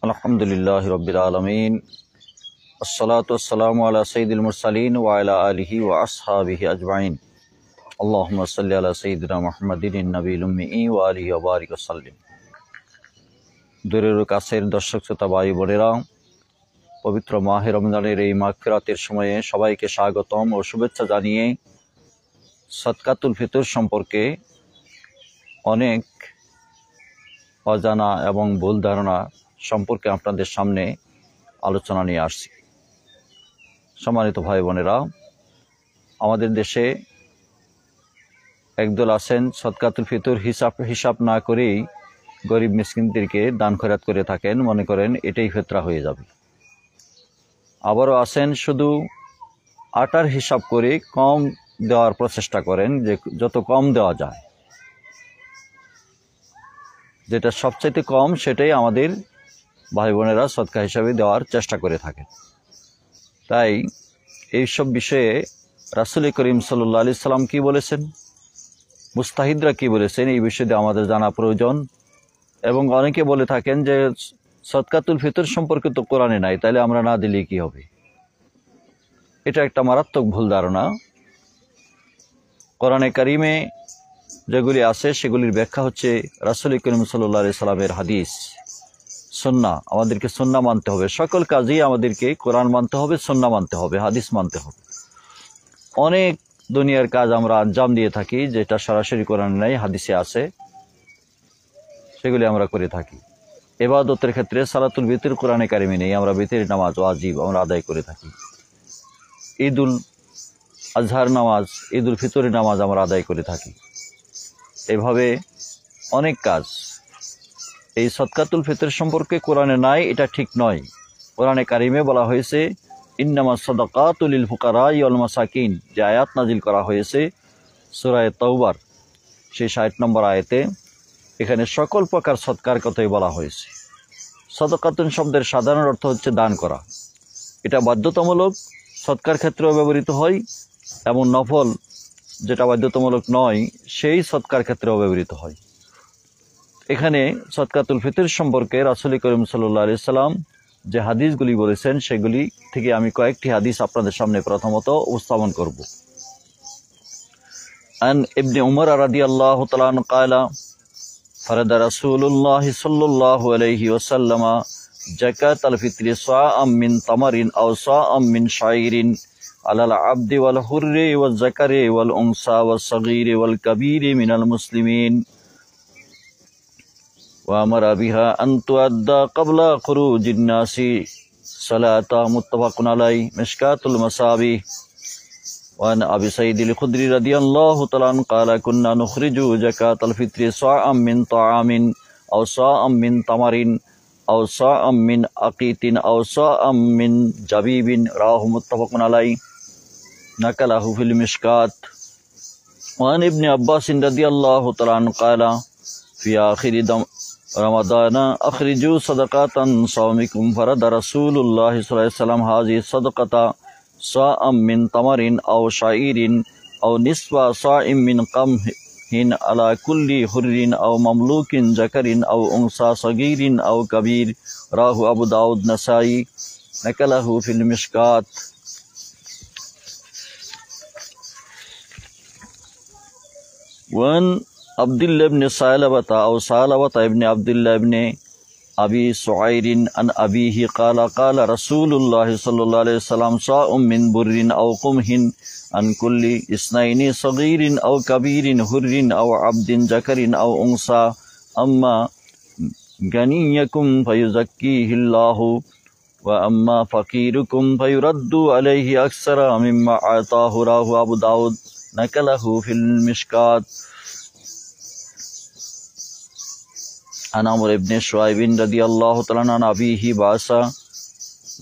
আলহামদুলিল্লাহ রব্বিল আলামিন আসসালাতু ওয়াসসালামু আলা সাইয়্যিদিল মুরসালিন ওয়া আলা আলিহি ওয়া আসহাবিহি আজমাইন আল্লাহুম্মা সাল্লি আলা সাইয়্যিদিনা মুহাম্মাদিন নবিয়্যিল উম্মি ওয়া আলিহি ওয়া বারিক ওয়া সাল্লিম। দূরের ও কাছের দর্শক শ্রোতা ভাই বোনেরা, পবিত্র মাহে রমজানের এই মাগফিরাতের সময়ে সবাইকে স্বাগতম ও শুভেচ্ছা জানিয়ে সদকাতুল ফিতর সম্পর্কে অনেক অজানা এবং ভুল ধারণা সম্পর্কে আপনাদের সামনে আলোচনা নিয়ে আসছি। সম্মানিত ভাই বোনেরা, আমাদের দেশে একদল আছেন সদকাতুল ফিতর হিসাব না করেই গরিব মিসকিনদেরকে দান খয়রাত করে থাকেন, মনে করেন এটাই ফিতরা হয়ে যাবে। আবারও আছেন শুধু আটার হিসাব করে কম দেওয়ার প্রচেষ্টা করেন, যে যত কম দেওয়া যায়, যেটা সবচাইতে কম সেটাই আমাদের ভাই বোনেরা সদকা হিসাবে দেওয়ার চেষ্টা করে থাকেন। তাই এইসব বিষয়ে রাসূল করিম সাল্লাল্লাহু আলাইহি সাল্লাম কি বলেছেন, মুস্তাহিদরা কি বলেছেন, এই বিষয়ে আমাদের জানা প্রয়োজন। এবং অনেকে বলে থাকেন যে সদকাতুল ফিতর সম্পর্কে তো কোরআনে নাই, তাহলে আমরা না দিলে কি হবে। এটা একটা মারাত্মক ভুল ধারণা। কোরআনে কারিমে যেগুলি আছে সেগুলির ব্যাখ্যা হচ্ছে রাসূল করিম সাল্লাল্লাহু আলাইহি সাল্লামের হাদিস, সুন্নাহ। আমাদেরকে সুন্নাহ মানতে হবে, সকল কাজেই আমাদেরকে কোরআন মানতে হবে, সুন্নাহ মানতে হবে, হাদিস মানতে হবে। অনেক দুনিয়ার কাজ আমরা আঞ্জাম দিয়ে থাকি যেটা সরাসরি কোরআনে নাই, হাদিসে আছে, সেগুলি আমরা করে থাকি। ইবাদতের ক্ষেত্রে সালাতুল বিতর কোরআনে কারিমে নেই, আমরা বিতরের নামাজ ওয়াজিব আমরা আদায় করে থাকি। ঈদুল আজহার নামাজ, ঈদুল ফিতরের নামাজ আমরা আদায় করে থাকি। এভাবে অনেক কাজ। এই সদকাতুল ফিতর সম্পর্কে কোরআনে নাই, এটা ঠিক নয়। কোরআনে কারিমে বলা হয়েছে ইন্নামাস সাদাকাতু লিল ফুকারাই ওয়াল মাসাকিন, যে আয়াত নাজিল করা হয়েছে সূরা তাওবার সেই ৬০ নম্বর আয়াতে, এখানে সকল প্রকার সদকার কথাই বলা হয়েছে। সাদাকাতুন শব্দের সাধারণ অর্থ হচ্ছে দান করা। এটা বাধ্যতামূলক সদকার ক্ষেত্রেও ব্যবহৃত হয়, এবং নফল যেটা বাধ্যতামূলক নয় সেই সদকার ক্ষেত্রেও ব্যবহৃত হয়। এখানে সদকাতুল ফিতর সম্পর্কে রাসূল করিম সাল্লাল্লাহু আলাইহি সাল্লাম যে হাদিসগুলি বলেছেন সেগুলি থেকে আমি কয়েকটি হাদিস আপনাদের সামনে প্রথমত উপস্থাপন করব। আন ইবনে উমর রাদিয়াল্লাহু তাআলা আনহু قال فرض رسول الله صلى الله عليه وسلم زكاة الفطر صاعا من تمر أو صاعا من شعير على العبد والحر والذكر والأنثى والصغير والكبير من المسلمين، وأمر بها أن تؤدى قبل خروج الناس صلاة، متفق عليه، مشكاة المصابيح. وعن أبي سعيد الخدري رضي الله تعالى عنه قال كنا نخرج زكاة الفطر صاعا من طعام أو صاعا من تمر أو صاعا من أقيت أو صاعا من زبيب، رواه متفق عليه، نقله في المشكاة. وعن ابن عباس رضي الله تعالى عنه قال في آخر رمضان أخرجوا صدقة صومكم، فرض رسول الله صلى الله عليه وسلم هذه الصدقة صاعا من تمر أو شعير أو نصف صاع من قمح على كل حر أو مملوك ذكر أو أنثى صغير أو كبير، رواه أبو داود نسائي، نقله في المشكاة. وعن عبد الله بن ثعلبة أو ثعلبة ابن عبد الله بن أبي سعير عن أبيه قال قال رسول الله صلى الله عليه وسلم صاع من بر أو قمح عن كل اثنين صغير أو كبير حر أو عبد ذكر أو أنثى، أما غنيكم فيزكيه الله وأما فقيركم فيرد عليه أكثر مما أعطاه، رواه أبو داود، نقله في المشكاة. عن عمرو بن شعيب رضي الله تعالى عن أبيه بعث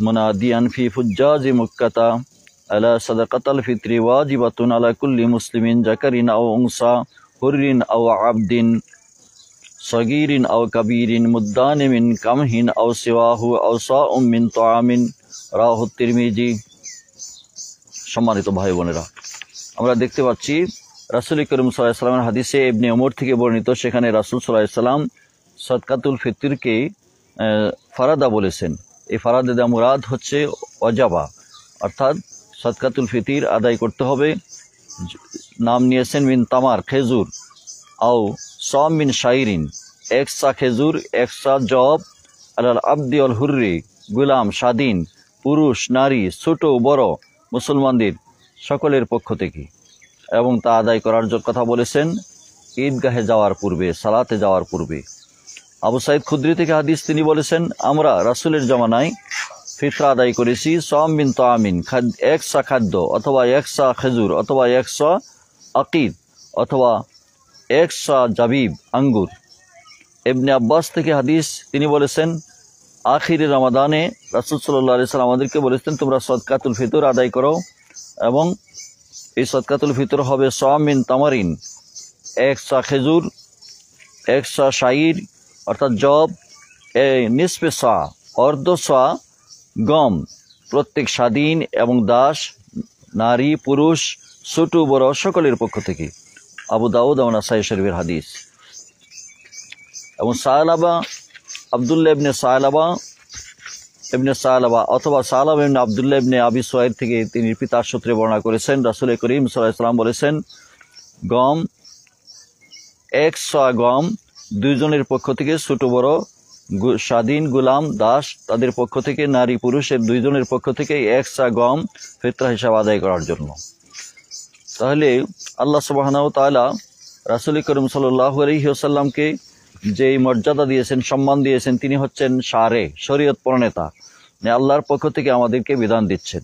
مناديا في فجاج مكة على صدقة الفطر واجبة على كل مسلم ذكر أو أنثى حر أو عبد صغير أو كبير مدان من قمح أو سواه أو صاع من طعام، رواه الترمذي. সম্মানিত ভাই বোনেরা, আমরা দেখতে পাচ্ছি রাসূল করিম সাল্লাল্লাহু আলাইহি ওয়াসাল্লামের হাদিসে ইবনে উমর থেকে বর্ণিত, সেখানে রাসূল সাল্লাল্লাহু আলাইহি ওয়াসাল্লাম সদকাতুল ফিতরকে ফারাদা বলেছেন। এই ফারাদা দেওয়া মুরাদ হচ্ছে ওয়াজাবা, অর্থাৎ সদকাতুল ফিতির আদায় করতে হবে। নাম নিয়েছেন মিন তামার, খেজুর, আও সম মিন শাইরিন, এক সা খেজুর, এক সা জব, আলাল আব্দি অল হুররি, গুলাম, স্বাধীন, পুরুষ, নারী, ছোট বড় মুসলমানদের সকলের পক্ষ থেকে, এবং তা আদায় করার কথা বলেছেন ঈদগাহে যাওয়ার পূর্বে, সালাতে যাওয়ার পূর্বে। আবু সাইদ খুদরি থেকে হাদিস, তিনি বলেছেন, আমরা রাসূলের জামানায় ফিতরা আদায় করেছি সম মিন তামিন, এক সা খাদ্য, অথবা এক সা খেজুর, অথবা এক সা আকিদ, অথবা এক সা জাবিব, আঙ্গুর। ইবনে আব্বাস থেকে হাদিস, তিনি বলেছেন, আখিরে রমাদানে রাসূল সাল্লাল্লাহু আলাইহি ওয়াসাল্লাম আমাদেরকে বলেছেন, তোমরা সদকাতুল ফিতর আদায় করো, এবং এই সদকাতুল ফিতর হবে সম মিন তামারিন, এক সা খেজুর, এক সা শাইর অর্থাৎ জব, নিসফে সা অর্ধ সা গম, প্রত্যেক স্বাধীন এবং দাস, নারী, পুরুষ, ছোট বড় সকলের পক্ষ থেকে। আবু দাউদ এবং নাসাই শরীফের হাদিস। এবং সালাবা, আব্দুল্লাহ ইবনে সালাবা অথবা সালাবা ইবনে আব্দুল্লাহ ইবনে আবি সুয়াইদ থেকে তিনি পিতার সূত্রে বর্ণনা করেছেন, রাসূল করিম সাল্লাল্লাহু আলাইহি ওয়াসাল্লাম বলেছেন, গম, এক সা গম দুইজনের পক্ষ থেকে, ছোট বড়, স্বাধীন, গুলাম, দাস তাদের পক্ষ থেকে, নারী পুরুষের দুইজনের পক্ষ থেকে এক সা গম ফিতরা হিসাবে আদায় করার জন্য। তাহলে আল্লাহ সুবহানাহু ওয়া তাআলা রাসূল করিম সাল্লাল্লাহু আলাইহি ওয়াসাল্লামকে যে মর্যাদা দিয়েছেন, সম্মান দিয়েছেন, তিনি হচ্ছেন শারে, শরীয়ত প্রণেতা, আল্লাহর পক্ষ থেকে আমাদেরকে বিধান দিচ্ছেন।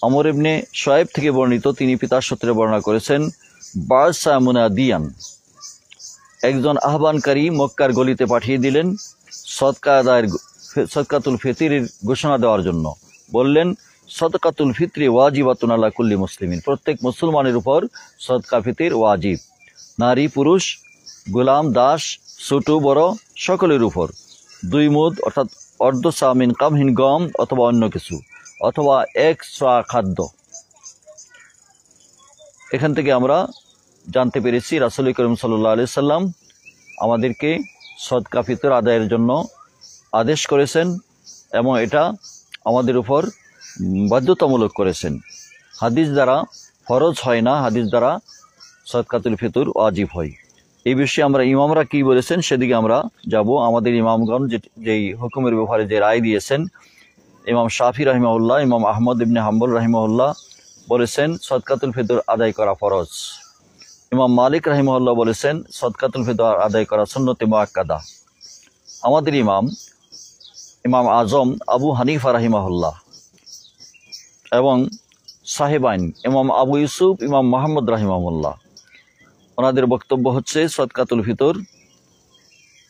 আমর ইবনে শুআইব থেকে বর্ণিত, তিনি পিতার সূত্রে বর্ণনা করেছেন, বাসা মুনাদিয়ান, একজন আহ্বানকারী মক্কার গলিতে পাঠিয়ে দিলেন সদকাতুল ফিতরের ঘোষণা দেওয়ার জন্য। বললেন, সদকাতুল ফিতরি ওয়াজিবাতুন আলা কুল্লি মুসলিমিন, প্রত্যেক মুসলমানের উপর সদকা ফিতর ওয়াজিব, নারী পুরুষ, গোলাম দাস, ছোট বড় সকলের উপর। 2 মুদ অর্থাৎ অর্ধ সা মিন কামহিন গম অথবা অন্য কিছু, অথবা এক সা খাদ্য। এখান থেকে আমরা জানতে পেরেছি রাসূল করিম সাল্লাল্লাহু আলাইহি সাল্লাম আমাদেরকে সদকা ফিতর আদায়ের জন্য আদেশ করেছেন, এবং এটা আমাদের উপর বাধ্যতামূলক করেছেন। হাদিস দ্বারা ফরজ হয় না, হাদিস দ্বারা সদকাতুল ফিতর ওয়াজিব হয়। এই বিষয়ে আমরা ইমামরা কি বলেছেন সেদিকে আমরা যাব। আমাদের ইমামগণ যেই হুকুমের ব্যাপারে যে রায় দিয়েছেন, ইমাম শাফি রাহিমাহুল্লাহ, ইমাম আহমদ ইবনে হাম্বল রাহিমাহুল্লাহ বলেছেন সদকাতুল ফিতর আদায় করা ফরজ। ইমাম মালিক রাহিমাহুল্লাহ বলেছেন সদকাতুল ফিতর আদায় করা সুন্নতে মুআক্কাদা। আমাদের ইমাম আজম আবু হানিফা রাহিমাহুল্লাহ এবং সাহেবাইন ইমাম আবু ইউসুফ, ইমাম মুহাম্মদ রাহিমাহুল্লাহ, ওনাদের বক্তব্য হচ্ছে সদকাতুল ফিতর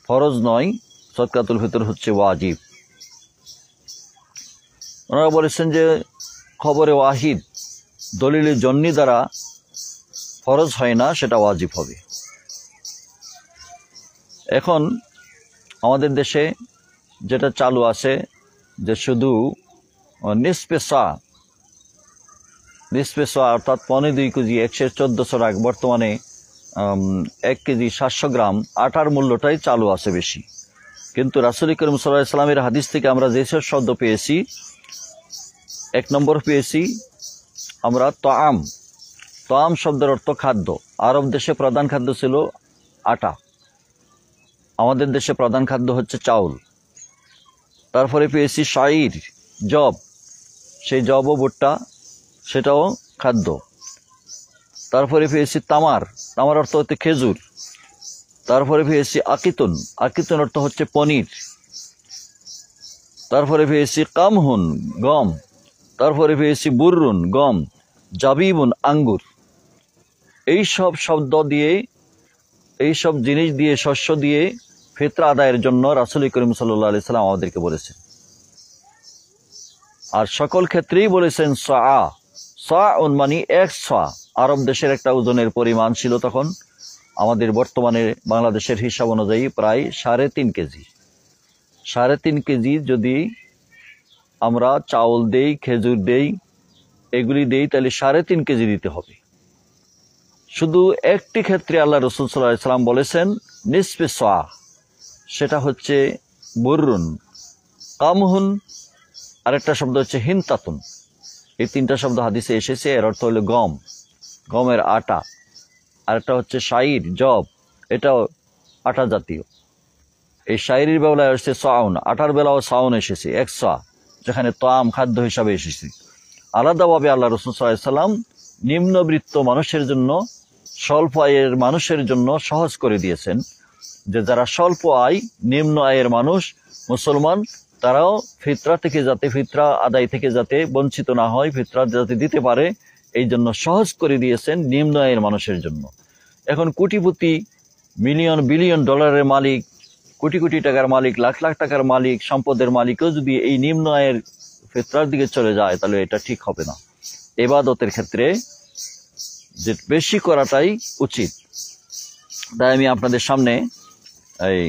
ফরজ নয়, সদকাতুল ফিতর হচ্ছে ওয়াজিব। ওনারা বলেছেন যে খবরে ওয়াহিদ, দলিলের জন্নি দ্বারা ফরজ হয় না, সেটা ওয়াজিব হবে। এখন আমাদের দেশে যেটা চালু আছে যে শুধু নিসফে সা অর্থাৎ 2.25 কেজি 11400 টাকা, বর্তমানে 1 কেজি 700 গ্রাম আটার মূল্যটাই চালু আছে বেশি। কিন্তু রাসূল করিম সাল্লাল্লাহু আলাইহি ওয়াসাল্লামের হাদিস থেকে আমরা যেসব শব্দ পেয়েছি, 1 নম্বর পেয়েছি আমরা তাআম শব্দের অর্থ খাদ্য। আরব দেশে প্রধান খাদ্য ছিল আটা, আমাদের দেশে প্রধান খাদ্য হচ্ছে চাউল। তারপরে পেয়েছি শাইর, জব, সেই জব ও ভুট্টা, সেটাও খাদ্য। তারপরে পেয়েছি তামার অর্থ হচ্ছে খেজুর। তারপরে পেয়েছি আকিতুন অর্থ হচ্ছে পনির। তারপরে পেয়েছি কামহুন, গম। তারপরে পেয়েছি বুররুন, গম, জাবিবুন, আঙ্গুর। এইসব শব্দ দিয়ে, এইসব জিনিস দিয়ে, শস্য দিয়ে ফিতরা আদায়ের জন্য রাসূল করিম সাল্লাল্লাহু আলাইহি সাল্লাম আমাদেরকে বলেছেন। আর সকল ক্ষেত্রেই বলেছেন সাউন মানে 1 সা। আরব দেশের একটা ওজনের পরিমাণ ছিল তখন, আমাদের বর্তমানে বাংলাদেশের হিসাব অনুযায়ী প্রায় 3.5 কেজি। 3.5 কেজি যদি আমরা চাউল দেই, খেজুর দেই, এগুলি দেই, তাহলে 3.5 কেজি দিতে হবে। শুধু একটি ক্ষেত্রে আল্লাহ রাসূল সাল্লাল্লাহু আলাইহি সাল্লাম বলেছেন নিসফে সা, সেটা হচ্ছে বুররুন, কামহুন, আরেকটা শব্দ হচ্ছে হিনতাতুন। এই তিনটা শব্দ হাদিসে এসেছে। এর অর্থ হলো গম, গমের আটা। আরেকটা হচ্ছে শাইর, জব, এটাও আটা জাতীয়। এই শাইরির বেলায় এসেছে সাউন, আটার বেলাও সাউন এসেছে, এক সা, যেখানে তাম খাদ্য হিসাবে এসেছে। আলাদাভাবে আল্লাহ রাসূল সাল্লাল্লাহু আলাইহি ওয়াসাল্লাম নিম্নবিত্ত মানুষের জন্য, স্বল্প আয়ের মানুষের জন্য সহজ করে দিয়েছেন, যে যারা স্বল্প আয়, নিম্ন আয়ের মানুষ, মুসলমান, তারাও ফিতরা থেকে যাতে, ফিতরা আদায় থেকে যাতে বঞ্চিত না হয়, ফিতরা যাতে দিতে পারে, এই জন্য সহজ করে দিয়েছেন নিম্ন আয়ের মানুষের জন্য। এখন কোটিপতি, মিলিয়ন বিলিয়ন ডলারের মালিক, কোটি কোটি টাকার মালিক, লাখ লাখ টাকার মালিক, সম্পদের মালিকও যদি এই নিম্ন আয়ের ফিতরার দিকে চলে যায়, তাহলে এটা ঠিক হবে না। ইবাদতের ক্ষেত্রে যে বেশি করাটাই উচিত। তাই আমি আপনাদের সামনে এই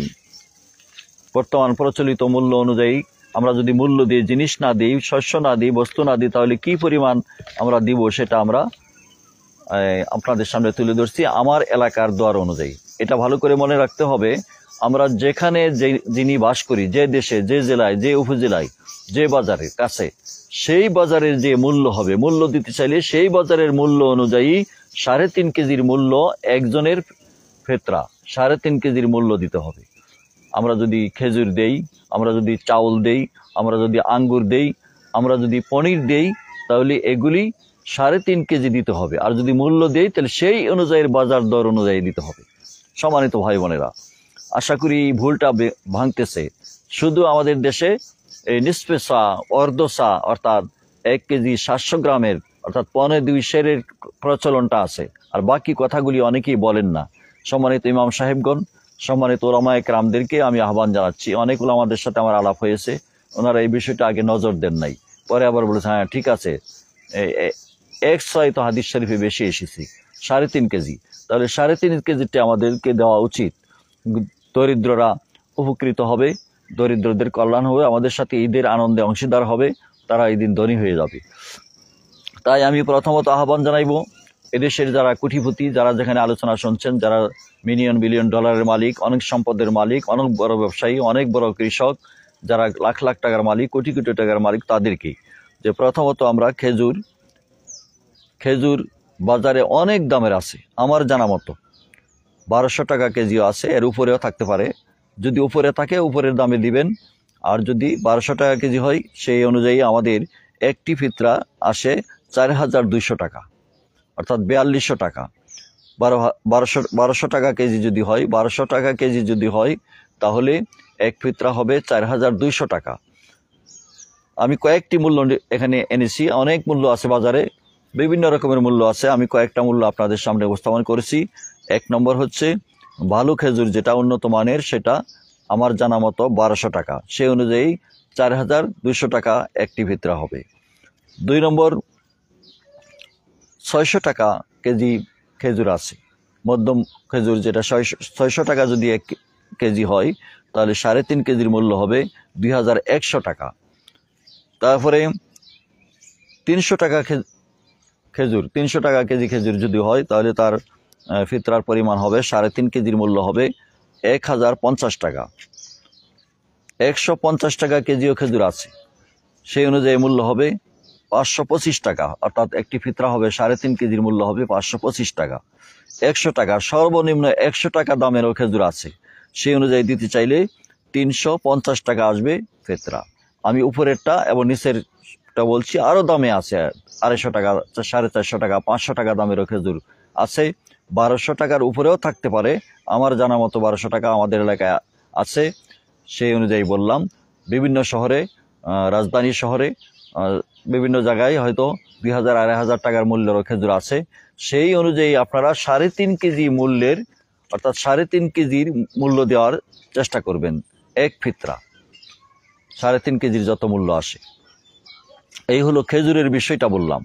বর্তমান প্রচলিত মূল্য অনুযায়ী আমরা যদি মূল্য দিই, জিনিস না দিই, শস্য না দিই, বস্তু না দিই, তাহলে কি পরিমাণ আমরা দিব সেটা আমরা আপনাদের সামনে তুলে ধরছি আমার এলাকার দর অনুযায়ী। এটা ভালো করে মনে রাখতে হবে, আমরা যেখানে যিনি বাস করি, যে দেশে, যে জেলায়, যে উপজেলায়, যে বাজারের কাছে, সেই বাজারের যে মূল্য হবে, মূল্য দিতে চাইলে সেই বাজারের মূল্য অনুযায়ী 3.5 কেজির মূল্য একজনের ফিতরা, 3.5 কেজির মূল্য দিতে হবে। আমরা যদি খেজুর দেই, আমরা যদি চাউল দেই, আমরা যদি আঙ্গুর দেই, আমরা যদি পনির দেই, তাহলে এগুলি 3.5 কেজি দিতে হবে। আর যদি মূল্য দেই, তাহলে সেই অনুযায়ী বাজার দর অনুযায়ী দিতে হবে। সম্মানিত ভাই বোনেরা, আশা করি ভুলটা ভাঙতেছে। শুধু আমাদের দেশে এই নিসফে সা, অর্ধ সা, অর্থাৎ 1 কেজি 700 গ্রামের, অর্থাৎ 1.25 সেরের প্রচলনটা আছে। আর বাকি কথাগুলি অনেকেই বলেন না। সম্মানিত ইমাম সাহেবগণ, সম্মানিত ওলামায়ে কেরামদেরকে আমি আহ্বান জানাচ্ছি। অনেক ওলামাদের সাথে আমার আলাপ হয়েছে, ওনারা এই বিষয়টা আগে নজর দেন নাই, পরে আবার বলেছে হ্যাঁ ঠিক আছে, 100 তো হাদিস শরীফে বেশি এসেছি, 3.5 কেজি, তাহলে 3.5 কেজিটা আমাদেরকে দেওয়া উচিত। দরিদ্ররা উপকৃত হবে, দরিদ্রদের কল্যাণ হবে, আমাদের সাথে ঈদের আনন্দে অংশীদার হবে, তারা এই দিন ধনী হয়ে যাবে। তাই আমি প্রথমত আহ্বান জানাইব, এদেশের যারা কোটিপতি, যারা যেখানে আলোচনা শুনছেন, যারা মিলিয়ন বিলিয়ন ডলারের মালিক, অনেক সম্পদের মালিক, অনেক বড় ব্যবসায়ী, অনেক বড় কৃষক, যারা লাখ লাখ টাকার মালিক, কোটি কোটি টাকার মালিক, তাদেরকে যে প্রথমত আমরা খেজুর বাজারে অনেক দামের আছে, আমার জানা মতো 1200 টাকা কেজিও আছে, এর উপরেও থাকতে পারে। যদি উপরে থাকে উপরের দামে দিবেন, আর যদি 1200 টাকা কেজি হয়, সেই অনুযায়ী আমাদের একটি ফিতরা আসে 4200 টাকা, অর্থাৎ 4200 টাকা। 1200 টাকা কেজি যদি হয়, 1200 টাকা কেজি যদি হয়, তাহলে এক ফিতরা হবে 4200 টাকা। আমি কয়েকটি মূল্য এখানে এনেছি, অনেক মূল্য আছে বাজারে, বিভিন্ন রকমের মূল্য আছে। আমি কয়েকটা মূল্য আপনাদের সামনে উপস্থাপন করেছি। 1 নম্বর হচ্ছে ভালো খেজুর, যেটা উন্নত মানের, সেটা আমার জানা মতো 1200 টাকা, সেই অনুযায়ী 4200 টাকা একটি ফিতরা হবে। 2 নম্বর, 600 টাকা কেজি খেজুর আছে, মধ্যম খেজুর, যেটা 600 টাকা যদি 1 কেজি হয়, তাহলে 3.5 কেজির মূল্য হবে 2100 টাকা। তারপরে 300 টাকা খেজুর, 300 টাকা কেজি খেজুর যদি হয়, তাহলে তার ফিতরার পরিমাণ হবে 3.5 কেজির মূল্য হবে 1050 টাকা। 150 টাকা কেজিও খেজুর আছে, সেই অনুযায়ী মূল্য হবে 525 টাকা, অর্থাৎ একটি ফিতরা হবে 3.5 কেজির মূল্য হবে 525 টাকা। 100 টাকা, সর্বনিম্ন 100 টাকা দামেরও খেজুর আছে, সেই অনুযায়ী দিতে চাইলে 350 টাকা আসবে ফিতরা। আমি উপরেরটা এবং নিচেরটা বলছি, আরও দামে আছে, 250 টাকা, 450 টাকা, 500 টাকা দামেরও খেজুর আছে। 1200 টাকার উপরেও থাকতে পারে, আমার জানা মতো 1200 টাকা আমাদের এলাকায় আছে, সেই অনুযায়ী বললাম। বিভিন্ন শহরে, রাজধানী শহরে, বিভিন্ন জায়গায় হয়তো 2000 2500 টাকার মূল্যেরও খেজুর আছে। সেই অনুযায়ী আপনারা 3.5 কেজি মূল্যের, অর্থাৎ 3.5 কেজির মূল্য দেওয়ার চেষ্টা করবেন। এক ফিতরা 3.5 কেজির যত মূল্য আসে। এই হলো খেজুরের বিষয়টা বললাম।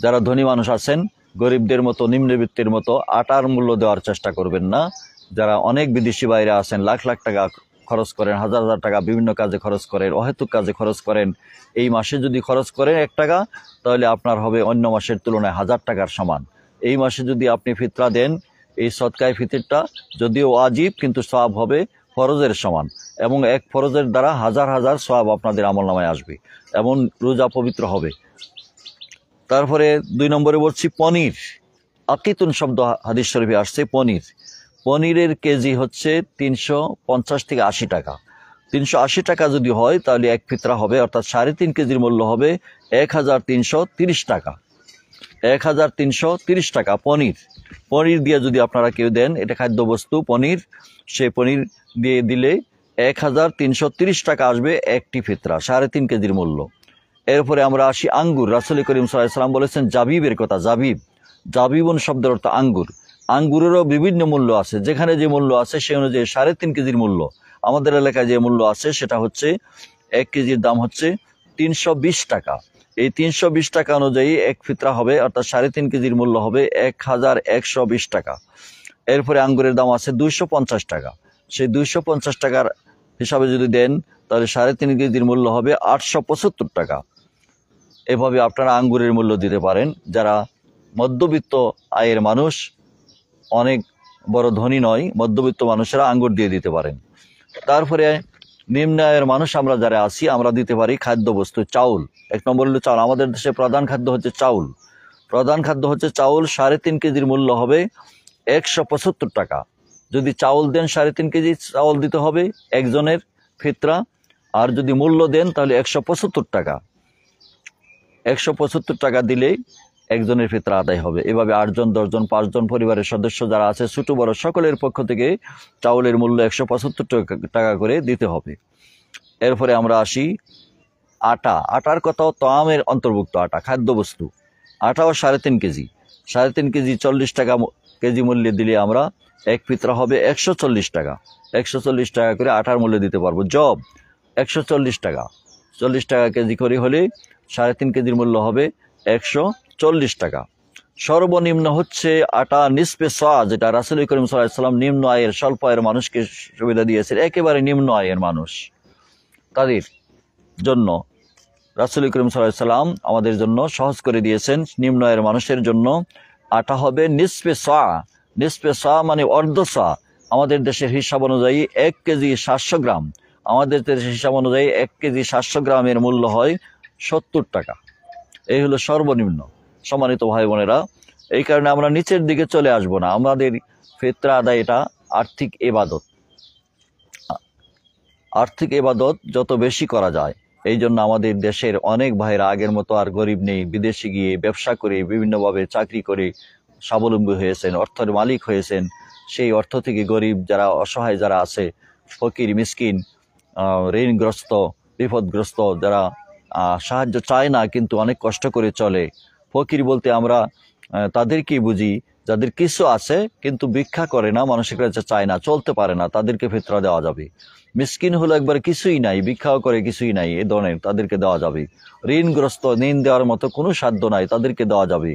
যারা ধনী মানুষ আছেন, গরিবদের মতো, নিম্নবিত্তের মতো আটার মূল্য দেওয়ার চেষ্টা করবেন না। যারা অনেক বিদেশি বাইরে আছেন, লাখ লাখ টাকা খরচ করেন, হাজার হাজার টাকা বিভিন্ন কাজে খরচ করেন, অহেতুক কাজে খরচ করেন, এই মাসে যদি খরচ করেন 1 টাকা, তাহলে আপনার হবে অন্য মাসের তুলনায় 1000 টাকার সমান। এই মাসে যদি আপনি ফিতরা দেন, এই সদকায়ে ফিতরটা যদিও ওয়াজিব, কিন্তু সওয়াব হবে ফরজের সমান। এবং এক ফরজের দ্বারা হাজার হাজার সওয়াব আপনাদের আমলনামায় আসবে, এমন রোজা পবিত্র হবে। তারপরে 2 নম্বরে বলছি পনির। আকিতুন শব্দ হাদিস শরীফে আসছে পনির। পনিরের কেজি হচ্ছে 350 থেকে 80 টাকা। 380 টাকা যদি হয় তাহলে এক ফিতরা হবে, অর্থাৎ 3.5 কেজির মূল্য হবে 1330 টাকা। 1330 টাকা পনির। পনির দিয়ে যদি আপনারা কেউ দেন, এটা খাদ্যবস্তু পনির, সে পনির দিয়ে দিলে 1330 টাকা আসবে একটি ফিতরা, 3.5 কেজির মূল্য। এরপরে আমরা আসি আঙ্গুর। রাসূল করিম সাল্লাল্লাহু আলাইহি ওয়াসাল্লাম বলেছেন জাবিবের কথা, জাবিবুন শব্দের অর্থ আঙ্গুর। আঙ্গুরেরও বিভিন্ন মূল্য আছে, যেখানে যে মূল্য আছে সেই অনুযায়ী 3.5 কেজির মূল্য। আমাদের এলাকায় যে মূল্য আছে সেটা হচ্ছে 1 কেজির দাম হচ্ছে 320 টাকা। এই 320 টাকা অনুযায়ী এক ফিতরা হবে, অর্থাৎ 3.5 কেজির মূল্য হবে 1120 টাকা। এরপরে আঙ্গুরের দাম আছে 250 টাকা। সেই 250 টাকার হিসাবে যদি দেন তাহলে 3.5 কেজির মূল্য হবে 875 টাকা। এভাবে আপনারা আঙ্গুরের মূল্য দিতে পারেন। যারা মধ্যবিত্ত আয়ের মানুষ, অনেক বড় ধনী নয়, মধ্যবিত্ত মানুষেরা আঙ্গুর দিয়ে দিতে পারেন। তারপরে নিম্ন আয়ের মানুষ আমরা যারা আছি, আমরা দিতে পারি খাদ্যবস্তু চাউল। 1 নম্বর হলো চাউল। আমাদের দেশে প্রধান খাদ্য হচ্ছে চাউল। প্রধান খাদ্য হচ্ছে চাউল। 3.5 কেজির মূল্য হবে 175 টাকা। যদি চাউল দেন 3.5 কেজি চাউল দিতে হবে একজনের ফিতরা, আর যদি মূল্য দেন তাহলে 175 টাকা। 175 টাকা দিলেই একজনের ফিতরা আদায় হবে। এভাবে 8 জন 10 জন 5 জন পরিবারের সদস্য যারা আছে, ছোট বড় সকলের পক্ষ থেকে চাউলের মূল্য 175 টাকা করে দিতে হবে। এরপরে আমরা আসি আটা। আটার কথাও তামের অন্তর্ভুক্ত, আটা খাদ্যবস্তু। আটাও 3.5 কেজি। 3.5 কেজি 40 টাকা কেজি মূল্যে দিলে আমরা এক ফিতরা হবে 140 টাকা। 140 টাকা করে আটার মূল্য দিতে পারবো। জব 140 টাকা, 40 টাকা কেজি করে হলে 3.5 কেজির মূল্য হবে 140 টাকা। সর্বনিম্ন হচ্ছে আটা নিসফে সা, যেটা রাসূল করিম সাল্লাল্লাহু আলাইহি ওয়াসাল্লাম নিম্ন আয়ের স্বল্প আয়ের মানুষকে সুবিধা দিয়েছেন। একেবারে নিম্ন আয়ের মানুষ, তাদের জন্য রাসূল করিম সাল্লাল্লাহু আলাইহি ওয়াসাল্লাম আমাদের জন্য সহজ করে দিয়েছেন। নিম্ন আয়ের মানুষের জন্য আটা হবে নিসফে সা। নিসফে সা মানে অর্ধ সা। আমাদের দেশের হিসাব অনুযায়ী 1 কেজি 700 গ্রাম। আমাদের দেশের হিসাব অনুযায়ী 1 কেজি 700 গ্রামের মূল্য হয় 70 টাকা। এই হলো সর্বনিম্ন। সম্মানিত ভাই বোনেরা, এই কারণে আমরা নিচের দিকে চলে আসব না। আমাদের ফিতরা আদায় এটা আর্থিক ইবাদত। আর্থিক ইবাদত যত বেশি করা যায়, এই জন্য আমাদের দেশের অনেক ভাইরা আগের মতো আর গরিব নেই। বিদেশে গিয়ে ব্যবসা করে, বিভিন্নভাবে চাকরি করে স্বাবলম্বী হয়েছেন, অর্থের মালিক হয়েছেন। সেই অর্থ থেকে গরিব যারা, অসহায় যারা আছে, ফকির মিসকিন, ঋণগ্রস্ত, বিপদগ্রস্ত, যারা সাহায্য চায় না কিন্তু অনেক কষ্ট করে চলে। ফকির বলতে আমরা তাদেরকেই বুঝি যাদের কিছু আছে কিন্তু ভিক্ষা করে না, মানুষের কাছে চায় না, চলতে পারে না, তাদেরকে ফিতরা দেওয়া যাবে। মিসকিন হলো একবার কিছুই নাই, ভিক্ষাও করে কিছুই নাই, এ ধরনের তাদেরকে দেওয়া যাবে। ঋণগ্রস্ত, ঋণ দেওয়ার মতো কোনো সাধ্য নাই, তাদেরকে দেওয়া যাবে।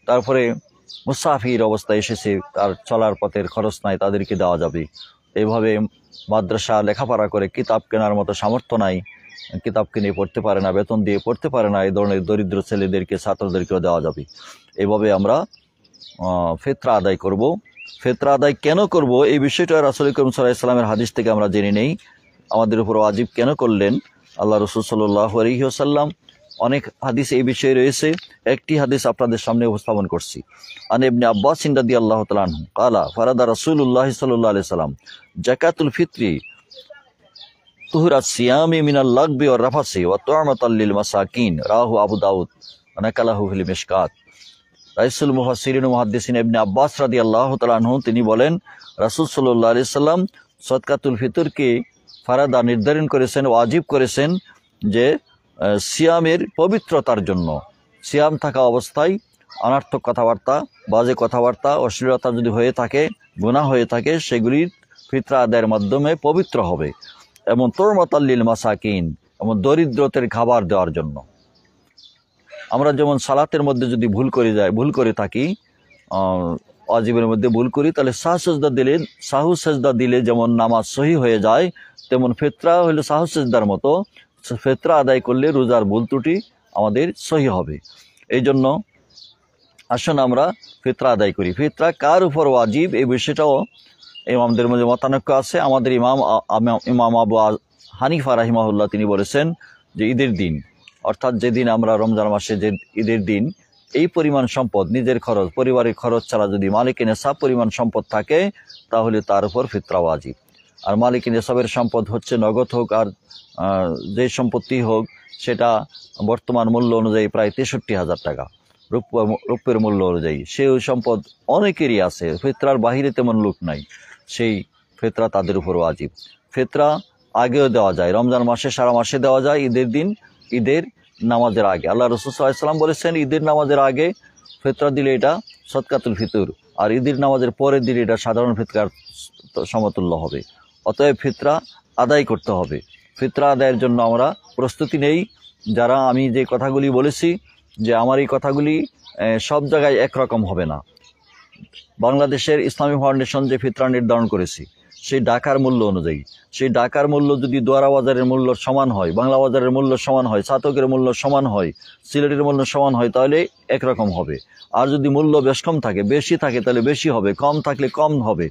তারপরে মুসাফির অবস্থায় এসেছে, তার চলার পথের খরচ নাই, তাদেরকে দেওয়া যাবে। এইভাবে মাদ্রাসা লেখাপড়া করে কিতাব কেনার মতো সামর্থ্য নাই, কিতাব কিনে পড়তে পারে না, বেতন দিয়ে পড়তে পারে না, এই ধরনের দরিদ্র ছেলেদেরকে, ছাত্রদেরকেও দেওয়া যাবে। এভাবে আমরা ফিতরা আদায় করব। ফিতরা আদায় কেন করব এই বিষয়টা রাসূল করিম সাল্লাল্লাহু আলাইহি ওয়াসাল্লামের হাদিস থেকে আমরা জেনে নেই। আমাদের উপর ওয়াজিব কেন করলেন আল্লাহ রাসূল সাল্লাল্লাহু আলাইহি ওয়াসাল্লাম? অনেক হাদিস এই বিষয়ে রয়েছে। একটি হাদিস আপনাদের সামনে উপস্থাপন করছি। আন ইবনে আব্বাস রাদিয়াল্লাহু তাআলা আনহু ক্বালা ফারাদা রাসূলুল্লাহ সাল্লাল্লাহু আলাইহি ওয়াসাল্লাম যাকাতুল ফিত্রি তুহরাত সিয়ামি মিনাল লাগবি ওয়ার রাফাসি ওয়া তু'মাতাল লিল মাসাকিন, রাহু আবু দাউদ ওয়া নাকালাহু ফিল মিশকাত। রাইসুল মুফাসসিরিন ও মুহাদ্দিসিন ইবনে আব্বাস রাদিয়াল্লাহু তাআলা আনহু তিনি বলেন, রাসূল সাল্লাল্লাহু আলাইহি ওয়াসাল্লাম সদকাতুল ফিতরকে ফারাদা নির্ধারণ করেছেন, ওয়াজিব করেছেন যে সিয়ামের পবিত্রতার জন্য। সিয়াম থাকা অবস্থায় অনার্থক কথাবার্তা, বাজে কথাবার্তা, অশ্লীলতা যদি হয়ে থাকে, গুনাহ হয়ে থাকে, সেগুলির ফিতরা আদায়ের মাধ্যমে পবিত্র হবে। এবং তু'মাতাল লিল মাসাকিন, এবং দরিদ্রদের খাবার দেওয়ার জন্য। আমরা যেমন সালাতের মধ্যে যদি ভুল করে থাকি, ওয়াজিবের মধ্যে ভুল করি, তাহলে সাহু সেজদা দিলে যেমন নামাজ সহি হয়ে যায়, তেমন ফিতরা হলো সাহু সেজদার মতো। ফিতরা আদায় করলে রোজার ভুল ত্রুটি আমাদের সহি হবে। এই জন্য আসুন আমরা ফিতরা আদায় করি। ফিতরা কার উপর ওয়াজিব এই বিষয়টাও ইমামদের মধ্যে মতানৈক্য আছে। আমাদের ইমাম আবু হানিফা রাহিমাহুল্লাহ তিনি বলেছেন যে ঈদের দিন, অর্থাৎ যেদিন আমরা রমজান মাসে যে ঈদের দিন, এই পরিমাণ সম্পদ নিজের খরচ, পরিবারের খরচ ছাড়া যদি মালিক নেশাব পরিমাণ সম্পদ থাকে তাহলে তার উপর ফিতরা ওয়াজিব। আর মালিক নেশাবের সম্পদ হচ্ছে নগদ হোক আর যে সম্পত্তি হোক, সেটা বর্তমান মূল্য অনুযায়ী প্রায় 63,000 টাকা, রৌপ্যের মূল্য অনুযায়ী। সেই সম্পদ অনেকেরই আছে, ফিতরার বাহিরে তেমন লোক নাই, সেই ফিতরা তাদের উপর ওয়াজিব। ফিতরা আগেও দেওয়া যায়, রমজান মাসে সারা মাসে দেওয়া যায়, ঈদের দিন, ঈদের নামাজের আগে। আল্লাহ রাসূল সাল্লাল্লাহু আলাইহি ওয়াসাল্লাম বলেছেন ঈদের নামাজের আগে ফিতরা দিলে এটা সদকাতুল ফিতর, আর ঈদের নামাজের পরে দিলে এটা সাধারণ ফিতরার সমতুল্য হবে। অতএব ফিতরা আদায় করতে হবে। ফিতরা আদায়ের জন্য আমরা প্রস্তুতি নেই। যারা আমি যে কথাগুলি বলেছি, যে আমার এই কথাগুলি সব জায়গায় একরকম হবে না। বাংলাদেশের ইসলামী ফাউন্ডেশন যে ফিতরা নির্ধারণ করেছি সেই ঢাকার মূল্য অনুযায়ী, সেই ঢাকার মূল্য যদি দোয়ারা বাজারের মূল্য সমান হয়, বাংলা বাজারের মূল্য সমান হয়, ছাতকের মূল্য সমান হয়, সিলেটের মূল্য সমান হয়, তাহলে একরকম হবে। আর যদি মূল্য বেশ কম থাকে, বেশি থাকে, তাহলে বেশি হবে, কম থাকলে কম হবে।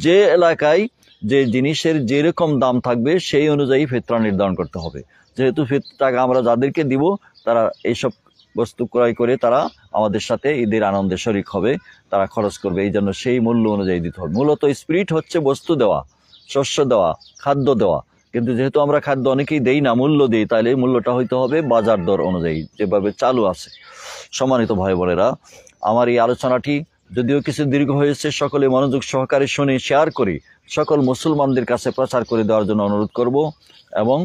যে এলাকায় যে জিনিসের যেরকম দাম থাকবে সেই অনুযায়ী ফিতরা নির্ধারণ করতে হবে। যেহেতু টাকা আমরা যাদেরকে দিব তারা এইসব বস্তু ক্রয় করে তারা আমাদের সাথে ঈদের আনন্দে শরিক হবে, তারা খরচ করবে, এই জন্য সেই মূল্য অনুযায়ী দিতে হবে। মূলত স্পিরিট হচ্ছে বস্তু দেওয়া, শস্য দেওয়া, খাদ্য দেওয়া। কিন্তু যেহেতু আমরা খাদ্য অনেকেই দেই না, মূল্য দিই, তাহলে মূল্যটা হইতে হবে বাজার দর অনুযায়ী, যেভাবে চালু আছে। সম্মানিত ভাই বোনেরা, আমার এই আলোচনাটি যদিও কিছু দীর্ঘ হয়েছে, সকলে মনোযোগ সহকারে শুনে শেয়ার করে সকল মুসলমানদের কাছে প্রচার করে দেওয়ার জন্য অনুরোধ করব, এবং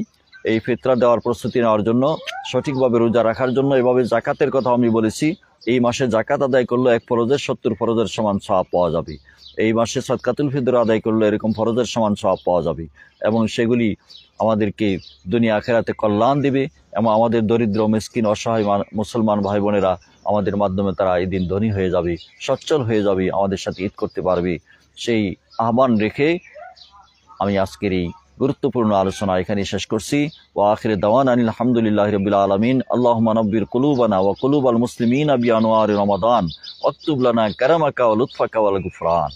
এই ফিতরা দেওয়ার প্রস্তুতি নেওয়ার জন্য, সঠিকভাবে রোজা রাখার জন্য। এভাবে জাকাতের কথা আমি বলেছি, এই মাসে জাকাত আদায় করলে 1 ফরজের 70 ফরজের সমান সওয়াব পাওয়া যাবে। এই মাসে সদকাতুল ফিতর আদায় করলে এরকম ফরজের সমান সওয়াব পাওয়া যাবে, এবং সেগুলি আমাদেরকে দুনিয়া আখিরাতে কল্যাণ দিবে, এবং আমাদের দরিদ্র মিসকিন অসহায় মুসলমান ভাই বোনেরা আমাদের মাধ্যমে তারা এই দিন ধনী হয়ে যাবে, সচ্ছল হয়ে যাবে, আমাদের সাথে ঈদ করতে পারবে। সেই আহ্বান রেখে আমি আজকের এই গুরুত্বপূর্ণ আলোচনা এখানে শেষ করছি। ওয়া আখির দাওয়ানা আলহামদুলিল্লাহি রাব্বিল আলামিন। আল্লাহুম্মা নব্বির কুলুবানা ওয়া কুলুবাল মুসলিমিনা বিআনওয়ারি রমাদান ওয়াকতুব লানা কারামাকা ওয়া লুতফাকা ওয়াল গুফরান।